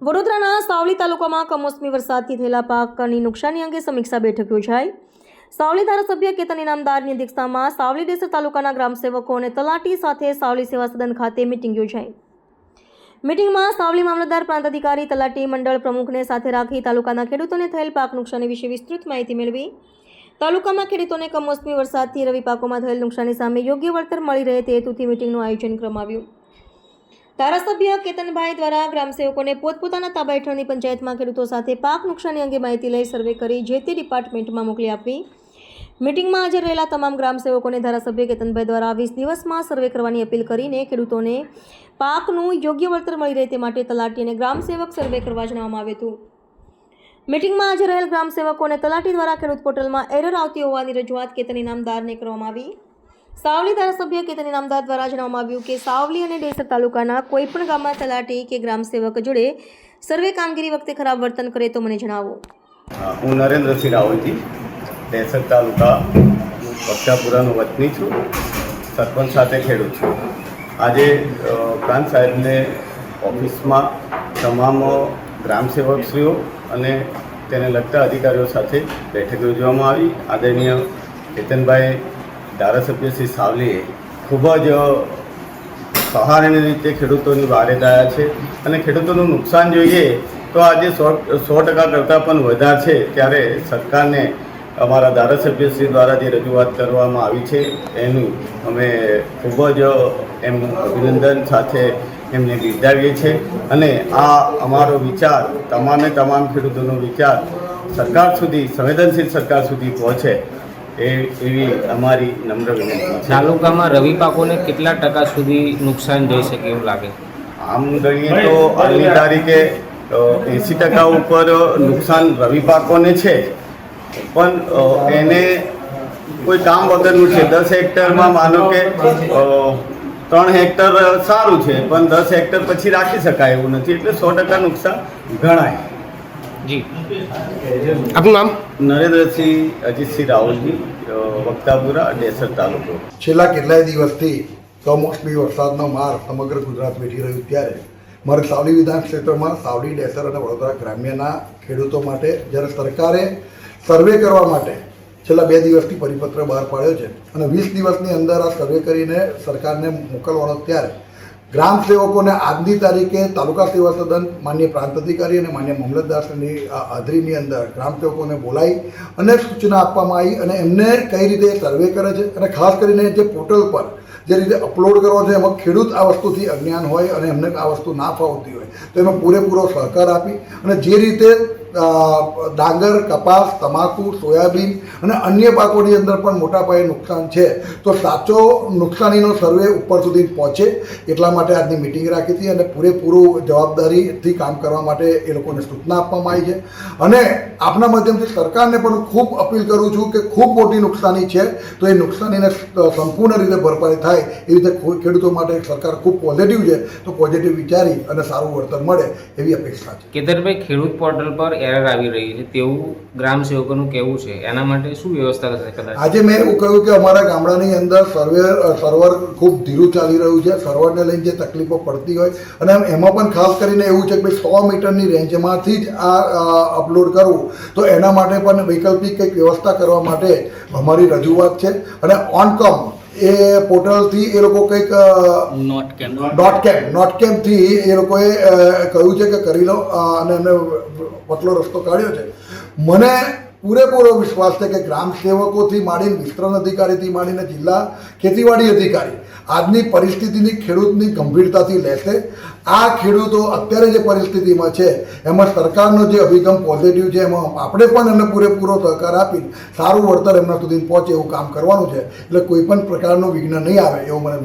વડોદરાના સાવલી તાલુકામાં કમોસમી વરસાદથી થયેલા પાકની નુકસાની અંગે સમીક્ષા બેઠક યોજાઈ। સાવલી ધારાસભ્ય કેતન ઇનામદારની અધ્યક્ષતામાં સાવલી ડેસર તાલુકાના ગ્રામસેવકો અને તલાટી સાથે સાવલી સેવા સદન ખાતે મિટિંગ યોજાઈ। મિટિંગમાં સાવલી મામલતદાર, પ્રાંત અધિકારી, તલાટી મંડળ પ્રમુખને સાથે રાખી તાલુકાના ખેડૂતોને થયેલ પાક નુકસાની વિશે વિસ્તૃત માહિતી મેળવી તાલુકામાં ખેડૂતોને કમોસમી વરસાદથી રવિ પાકોમાં થયેલ નુકસાની સામે યોગ્ય વળતર મળી રહે તે હેતુથી મિટિંગનું આયોજન કરવામાં આવ્યું। ધારાસભ્ય કેતનભાઈ દ્વારા ગ્રામસેવકોને પોતપોતાના તાબા હેઠળની પંચાયતમાં ખેડૂતો સાથે પાક નુકસાની અંગે માહિતી લઈ સર્વે કરી જે તે ડિપાર્ટમેન્ટમાં મોકલી આપવી। મિટિંગમાં હાજર રહેલા તમામ ગ્રામસેવકોને ધારાસભ્ય કેતનભાઈ દ્વારા 20 દિવસમાં સર્વે કરવાની અપીલ કરીને ખેડૂતોને પાકનું યોગ્ય વળતર મળી રહે તે માટે તલાટી અને ગ્રામસેવક સર્વે કરવા જણાવવામાં આવ્યું હતું। મિટિંગમાં હાજર રહેલ ગ્રામસેવકો અને તલાટી દ્વારા ખેડૂત પોર્ટલમાં એરર આવતી હોવાની રજૂઆત કેતન ઇનામદારને કરવામાં આવી। સાવલી ધારાસભ્ય કેતન ઇનામદાર દ્વારા જણાવવામાં આવ્યું કે સાવલી અને ડેસર તાલુકાના કોઈપણ ગામમાં તલાટી કે ગ્રામસેવક જોડે સર્વે કામગીરી વખતે ખરાબ વર્તન કરે તો મને જણાવો। હું નરેન્દ્રસિંહ રાવલજી, ડેસર તાલુકા વક્તાપુરાનો વતની છું, સરપંચ સાથે ખેડૂત છું। આજે પ્રાંત સાહેબને ઓફિસમાં તમામ ગ્રામસેવકશ્રીઓ અને તેને લગતા અધિકારીઓ સાથે બેઠક યોજવામાં આવી। આદરણીય કેતનભાઈ ધારાસભ્ય શ્રી સાવલીએ ખૂબ જ સહાયની રીતે ખેડૂતોની વારે થયા છે અને ખેડૂતોનું નુકસાન જોઈએ તો આજે 100% કરતાં પણ વધારે છે। ત્યારે સરકારને અમારા ધારાસભ્યશ્રી દ્વારા જે રજૂઆત કરવામાં આવી છે એનું અમે ખૂબ જ એમનું અભિનંદન સાથે એમને બિરદાવીએ છીએ અને આ અમારો વિચાર તમામ ખેડૂતોનો વિચાર સરકાર સુધી, સંવેદનશીલ સરકાર સુધી પહોંચે એવી અમારી નમ્ર વિનંતી છે। તાલુકામાં રવિ પાકોને કેટલા ટકા સુધી નુકસાન જઈ શકે એવું લાગે? આમ ગણીએ તો આજની તારીખે 80% ઉપર નુકસાન રવિ પાકોને છે, પણ એને કોઈ કામ વગરનું છે। 10 હેક્ટરમાં માનો કે 3 હેક્ટર સારું છે, પણ 10 હેક્ટર પછી રાખી શકાય એવું નથી, એટલે 100% નુકસાન ગણાય। જી, આપનું નામ? નરેન્દ્રસિંહ અજીતસિંહ રાવલજી, વક્તાપુરા, ડેસર તાલુકો। છેલ્લા કેટલાય દિવસથી કમોસમી વરસાદનો માર સમગ્ર ગુજરાત વેઠી રહ્યું ત્યારે મારે સાવલી વિધાન ક્ષેત્રમાં સાવલી, ડેસર અને વડોદરા ગ્રામ્યના ખેડૂતો માટે જ્યારે સરકારે સર્વે કરવા માટે છેલ્લા 2 દિવસથી પરિપત્ર બહાર પાડ્યો છે અને 20 દિવસની અંદર આ સર્વે કરીને સરકારને મોકલવાનો ત્યારે ગ્રામસેવકોને આજની તારીખે તાલુકા સેવા સદન માન્ય પ્રાંત અધિકારી અને માન્ય મામલતદારની હાજરીની અંદર ગ્રામસેવકોને બોલાવી અને સૂચના આપવામાં આવી અને એમને કઈ રીતે સર્વે કરે છે અને ખાસ કરીને જે પોર્ટલ પર જે રીતે અપલોડ કરવો છે એમાં ખેડૂત આ વસ્તુથી અજ્ઞાન હોય અને એમને આ વસ્તુ ના ફાવતી હોય તો એમાં પૂરેપૂરો સહકાર આપી અને જે રીતે ડાંગર, કપાસ, તમાકુ, સોયાબીન અને અન્ય પાકોની અંદર પણ મોટા પાયે નુકસાન છે તો સાચો નુકસાનીનો સર્વે ઉપર સુધી પહોંચે એટલા માટે આજની મિટિંગ રાખી હતી અને પૂરેપૂરું જવાબદારીથી કામ કરવા માટે એ લોકોને સૂચના આપવામાં આવી છે અને આપના માધ્યમથી સરકારને પણ ખૂબ અપીલ કરું છું કે ખૂબ મોટી નુકસાની છે તો એ નુકસાનીને સંપૂર્ણ રીતે ભરપાઈ થાય એ રીતે ખેડૂતો માટે સરકાર ખૂબ પોઝિટિવ છે તો પોઝિટિવ વિચારી અને સારું વળતર મળે એવી અપેક્ષા છે। કેતનભાઈ, ખેડૂત પોર્ટલ પર એરર આવી રહી છે તેવું ગ્રામસેવકોનું કહેવું છે, એના માટે શું વ્યવસ્થા થશે? કદાચ આજે મેં એવું કહ્યું કે અમારા ગામડાની અંદર સર્વર ખૂબ ધીરું ચાલી રહ્યું છે, સર્વરને લઈને જે તકલીફો પડતી હોય અને એમાં પણ ખાસ કરીને એવું છે કે ભાઈ 100 મીટરની રેન્જમાંથી જ આ અપલોડ કરવું તો એના માટે પણ વૈકલ્પિક કંઈક વ્યવસ્થા કરવા માટે અમારી રજૂઆત છે અને ઓનકોમ એ પોર્ટલથી એ લોકો કંઈક નોટ કેમ્પથી એ લોકોએ કહ્યું છે કે કરી લો અને એમને પતલો રસ્તો કાઢ્યો છે। મને પૂરેપૂરો વિશ્વાસ છે કે ગ્રામસેવકોથી માંડીને વિસ્તરણ અધિકારીથી માંડીને જિલ્લા ખેતીવાડી અધિકારી આજની પરિસ્થિતિની ખેડૂતની ગંભીરતાથી લેશે। આ ખેડૂતો અત્યારે જે પરિસ્થિતિમાં છે એમાં સરકારનો જે અભિગમ પોઝિટિવ છે એમાં આપણે પણ એમને પૂરેપૂરો સહકાર આપીને સારું વળતર એમના સુધી પહોંચે એવું કામ કરવાનું છે, એટલે કોઈ પણ પ્રકારનું વિઘ્ન નહીં આવે એવું મને